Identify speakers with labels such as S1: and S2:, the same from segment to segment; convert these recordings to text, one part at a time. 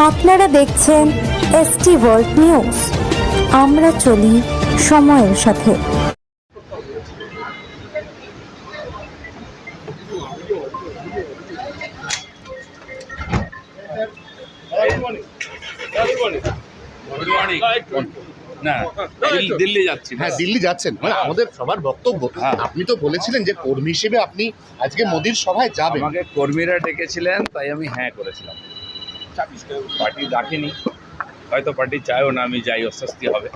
S1: আপনারা দেখছেন ST world news. আমরা চলি সময়ের সাথে।
S2: না, দিল্লি যাচ্ছি।
S3: হ্যাঁ, দিল্লি যাচ্ছেন, মানে আমাদের সবার বক্তব্য আপনি তো বলেছিলেন যে কর্মী হিসেবে আপনি আজকে মোদির সভায় যাবেন।
S2: আমাকে কর্মীরা ডেকেছিলেন, তাই আমি হ্যাঁ করেছিলাম। পার্টি ডাকেনি, হয়তো পার্টি চায়ও না আমি যাই, অস্বস্তি হবে,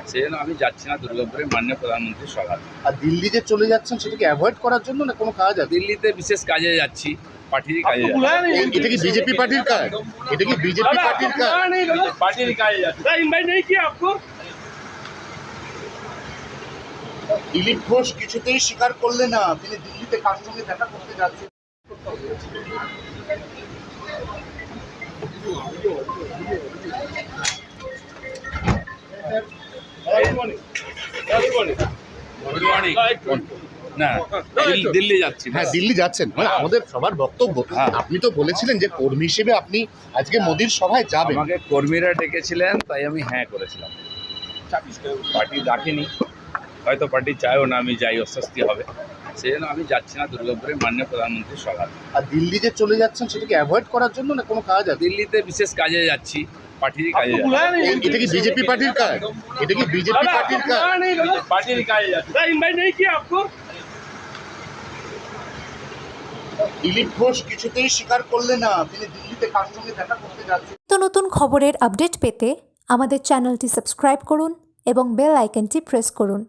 S2: সেই জন্য আমি যাচ্ছি না দুর্গাপুরে মাননীয় প্রধানমন্ত্রীর সভায়।
S3: আর দিল্লি যে চলে যাচ্ছেন সেটাকে অ্যাভয়েড করার জন্য না কোনো কাজ আছে?
S2: দিল্লিতে বিশেষ কাজে যাচ্ছি, পার্টির কাজে যাচ্ছি।
S3: এটা কি বিজেপি পার্টির কাজ? এটা কি বিজেপি পার্টির কাজ?
S2: পার্টির কাজে যাচ্ছি।
S3: দিলীপ ঘোষ কিছুতেই স্বীকার করলেন না তিনি দিল্লিতে কার সঙ্গে দেখা করতে যাচ্ছেন।
S2: না, দিল্লি যাচ্ছি।
S3: হ্যাঁ, দিল্লি যাচ্ছেন, মানে আমাদের সবার বক্তব্য আপনি তো বলেছিলেন যে কর্মী হিসেবে আপনি আজকে মোদির সভায় যাবেন।
S2: আমাকে কর্মীরা ডেকেছিলেন, তাই আমি হ্যাঁ করেছিলাম। পার্টি ডাকেনি, হয়তো পার্টি চায়ও না আমি যাই, অস্বস্তি হবে, সেই জন্য আমি যাচ্ছি না দুর্গাপুরে মাননীয় প্রধানমন্ত্রীর সভায়।
S3: আর দিল্লি যে চলে যাচ্ছেন সেটাকে অ্যাভয়েড করার জন্য না কোনো কাজ আছে?
S2: দিল্লিতে বিশেষ কাজে যাচ্ছি, পার্টির কাজে যাচ্ছি।
S3: এটা কি বিজেপি পার্টির কাজ? এটা কি বিজেপি পার্টির কাজ?
S2: পার্টির কাজে যাচ্ছি।
S3: দিলীপ ঘোষ কিছুতেই স্বীকার করলেন না তিনি দিল্লিতে কার সঙ্গে দেখা করতে যাচ্ছেন।
S1: নতুন খবরের আপডেট পেতে আমাদের চ্যানেলটি সাবস্ক্রাইব করুন এবং বেল আইকনটি প্রেস করুন।